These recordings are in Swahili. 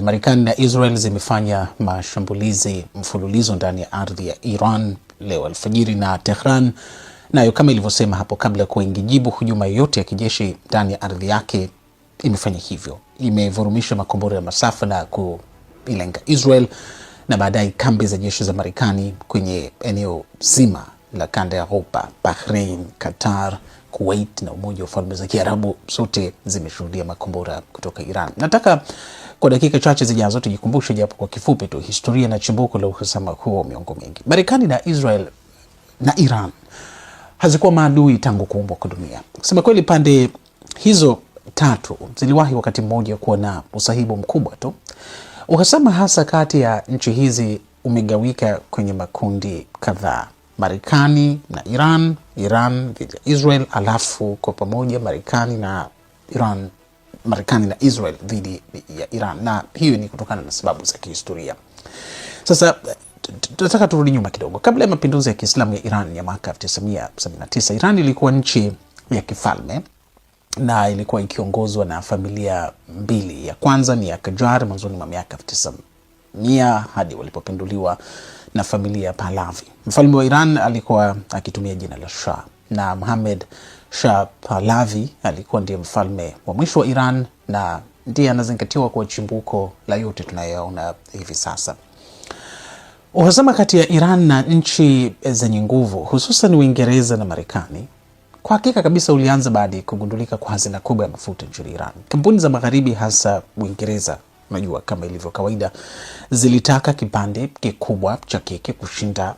Marekani na Israel zimefanya mashambulizi mfululizo ndani ya ardhi ya Iran leo alfajiri, na Tehran nayo kama ilivyosema hapo kabla kwa ingijibu hujuma yoyote ya kijeshi ndani ya ardhi yake imefanya hivyo. Imevurumisha makombora ya masafa na kuilenga Israel na baadaye kambi za jeshi za Marekani kwenye eneo zima la kanda ya Ghuba. Bahrain, Qatar, Kuwait na Umoja wa Falme za Kiarabu zote zimeshuhudia makombora kutoka Iran. Nataka kwa dakika chache zijazo tujikumbushe japo kwa kifupi tu historia na chimbuko la uhasama huo miongo mingi. Marekani na Israel na Iran hazikuwa maadui tangu kuumbwa kwa dunia. Kusema kweli, pande hizo tatu ziliwahi wakati mmoja kuwa na usahibu mkubwa tu. Uhasama hasa kati ya nchi hizi umegawika kwenye makundi kadhaa: Marekani na Iran, Iran dhidi ya Israel, alafu kwa pamoja Marekani na Israel dhidi ya Iran, na hiyo ni kutokana na sababu za kihistoria. Sasa tunataka turudi nyuma kidogo. Kabla ya mapinduzi ya Kiislamu ya Iran ya mwaka 1979, Iran ilikuwa nchi ya kifalme na ilikuwa ikiongozwa na familia mbili. Ya kwanza ni ya Qajar mwanzoni mwa miaka 1900 hadi walipopinduliwa na familia ya Pahlavi. Mfalme wa Iran alikuwa akitumia jina la Shah, na Mohammad Shah Pahlavi alikuwa ndiye mfalme wa mwisho wa Iran na ndiye anazingatiwa kwa chimbuko la yote tunayoona hivi sasa. Uhasama kati ya Iran na nchi zenye nguvu hususan Uingereza na Marekani kwa hakika kabisa ulianza baada ya kugundulika kwa hazina kubwa ya mafuta nchini Iran. Kampuni za magharibi hasa Uingereza, unajua kama ilivyo kawaida, zilitaka kipande kikubwa cha keki kushinda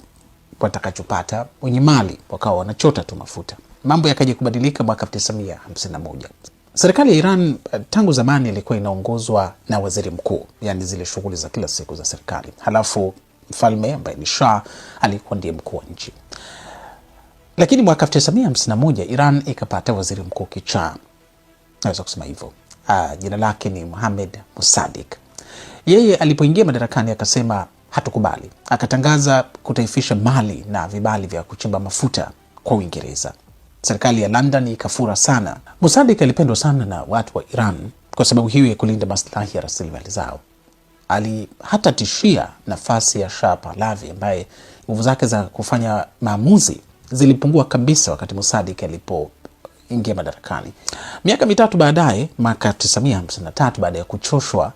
watakachopata wenye mali, wakawa wanachota tu mafuta. Mambo yakaja kubadilika mwaka 1951. Serikali ya Iran tangu zamani ilikuwa inaongozwa na waziri mkuu, yani zile shughuli za kila siku za serikali. Halafu mfalme ambaye ni Shah alikuwa ndiye mkuu wa nchi. Lakini mwaka 1951 Iran ikapata waziri mkuu kichaa, naweza kusema hivyo. Jina lake ni Mohammad Mossadegh. Yeye alipoingia madarakani akasema hatukubali, akatangaza kutaifisha mali na vibali vya kuchimba mafuta kwa Uingereza. Serikali ya London ikafura sana. Mossadegh alipendwa sana na watu wa Iran kwa sababu hiyo ya kulinda maslahi ya rasilimali zao. Hata tishia nafasi ya Shah Pahlavi ambaye nguvu zake za kufanya maamuzi zilipungua kabisa wakati Mossadegh alipoingia madarakani. Miaka mitatu baadaye, mwaka 1953, baada ya kuchoshwa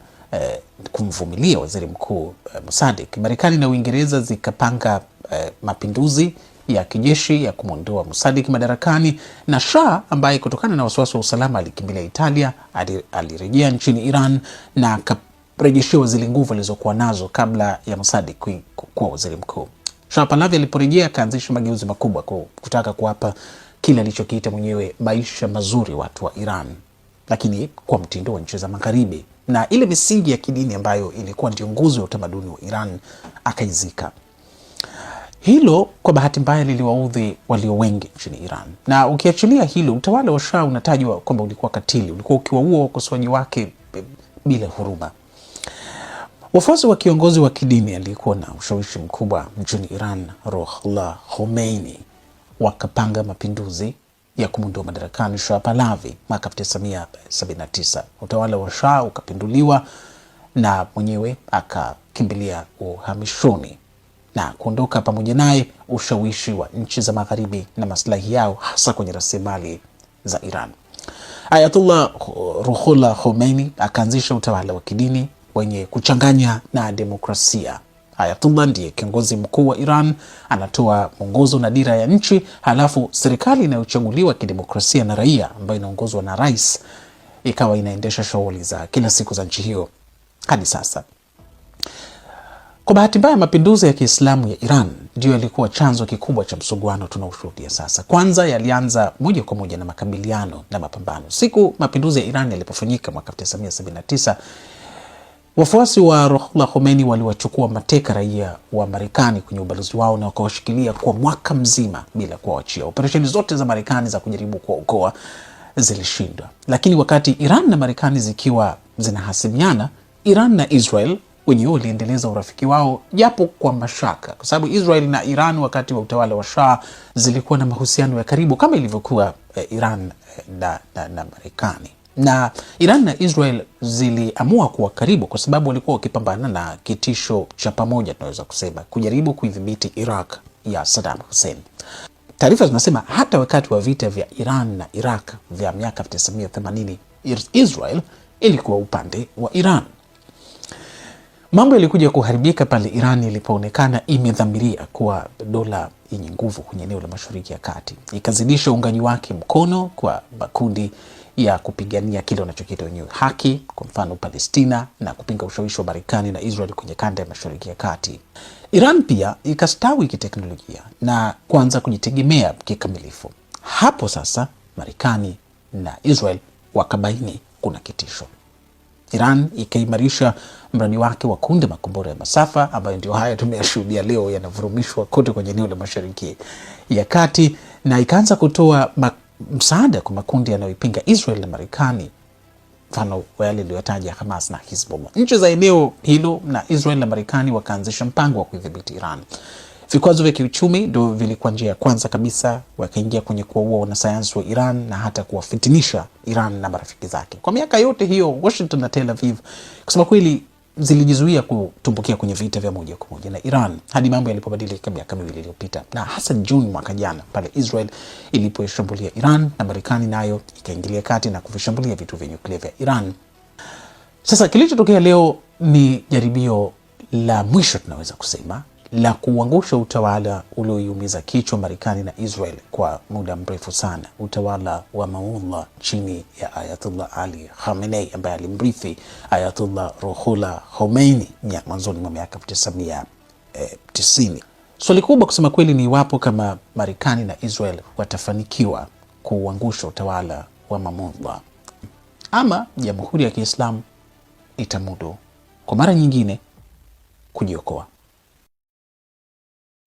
kumvumilia waziri mkuu Mossadegh, Marekani na Uingereza zikapanga mapinduzi ya kijeshi ya kumwondoa Mossadegh madarakani, na Shah ambaye kutokana na wasiwasi wa usalama alikimbilia Italia, alirejea nchini Iran na akarejeshewa zile nguvu alizokuwa nazo kabla ya Mossadegh kuwa waziri mkuu. Shah Pahlavi aliporejea akaanzisha mageuzi makubwa kutaka kuwapa kile alichokiita mwenyewe maisha mazuri watu wa Iran, lakini kwa mtindo wa nchi za magharibi, na ile misingi ya kidini ambayo ilikuwa ndio nguzo ya utamaduni wa Iran akaizika. Hilo kwa bahati mbaya liliwaudhi walio wengi nchini Iran, na ukiachilia hilo, utawala wa Shah unatajwa kwamba ulikuwa katili, ulikuwa ukiwaua wakosoaji wake bila huruma. Wafuasi wa kiongozi wa kidini aliyekuwa na ushawishi mkubwa nchini Iran, Ruhollah Khomeini, wakapanga mapinduzi ya kumwondoa madarakani Shah Pahlavi mwaka 1979. Utawala wa Shah ukapinduliwa na mwenyewe akakimbilia uhamishoni, na kuondoka pamoja naye ushawishi wa nchi za magharibi na maslahi yao hasa kwenye rasilimali za Iran. Ayatollah Ruhollah Khomeini akaanzisha utawala wa kidini wenye kuchanganya na demokrasia. Ayatollah ndiye kiongozi mkuu wa Iran, anatoa mwongozo na dira ya nchi, halafu serikali inayochaguliwa kidemokrasia na raia ambayo inaongozwa na rais ikawa inaendesha shughuli za kila siku za nchi hiyo hadi sasa. Kwa bahati mbaya, mapinduzi ya Kiislamu ya Iran ndio yalikuwa chanzo kikubwa cha msuguano tunaoshuhudia sasa. Kwanza yalianza moja kwa moja na makabiliano na mapambano. Siku mapinduzi ya Iran yalipofanyika mwaka 1979, wafuasi wa Ruhollah Khomeini waliwachukua mateka raia wa Marekani kwenye ubalozi wao na wakawashikilia kwa mwaka mzima bila kuwaachia. Operesheni zote za Marekani za kujaribu kuwaokoa zilishindwa. Lakini wakati Iran na Marekani zikiwa zinahasimiana, Iran na Israel wenyewe waliendeleza urafiki wao japo kwa mashaka, kwa sababu Israel na Iran wakati wa utawala wa Shah zilikuwa na mahusiano ya karibu kama ilivyokuwa Iran na Marekani. Na Iran na Israel ziliamua kuwa karibu kwa sababu walikuwa wakipambana na kitisho cha pamoja, tunaweza kusema, kujaribu kuidhibiti Iraq ya Saddam Hussein. Taarifa zinasema hata wakati wa vita vya Iran na Iraq vya miaka 1980, Israel ilikuwa upande wa Iran. Mambo yalikuja kuharibika pale Iran ilipoonekana imedhamiria kuwa dola yenye nguvu kwenye eneo la Mashariki ya Kati, ikazidisha uungaji wake mkono kwa makundi ya kupigania kile wanachokiita wenyewe haki, kwa mfano Palestina, na kupinga ushawishi wa Marekani na Israel kwenye kanda ya Mashariki ya Kati. Iran pia ikastawi kiteknolojia na kuanza kujitegemea kikamilifu. Hapo sasa Marekani na Israel wakabaini kuna kitisho. Iran ikaimarisha mradi wake wa kuunda makombora ya masafa ambayo ndio haya tumeyashuhudia leo yanavurumishwa kote kwenye eneo la Mashariki ya Kati, na ikaanza kutoa msaada kwa makundi yanayoipinga Israel na Marekani, mfano wale niliyotaja Hamas na Hezbollah. Nchi za eneo hilo na Israel na Marekani wakaanzisha mpango wa kudhibiti Iran. Vikwazo vya kiuchumi ndio vilikuwa njia ya kwanza kabisa. Wakaingia kwenye kuwaua wanasayansi wa Iran na hata kuwafitinisha Iran na marafiki zake. Kwa miaka yote hiyo, Washington na Tel Aviv kusema kweli zilijizuia kutumbukia kwenye vita vya moja kwa moja na Iran hadi mambo yalipobadilika miaka miwili iliyopita, na hasa Juni mwaka jana pale Israel ilipoishambulia Iran na Marekani nayo ikaingilia kati na kuvishambulia vitu vya nyuklia vya Iran. Sasa kilichotokea leo ni jaribio la mwisho, tunaweza kusema, la kuangusha utawala ulioiumiza kichwa Marekani na Israel kwa muda mrefu sana, utawala wa Maullah chini ya Ayatollah Ali Khamenei ambaye alimrithi Ayatollah Ruhollah Khomeini mwanzoni mwa miaka 1990. Swali kubwa kusema kweli ni iwapo kama Marekani na Israel watafanikiwa kuangusha utawala wa Maullah ama Jamhuri ya Kiislamu itamudu kwa mara nyingine kujiokoa.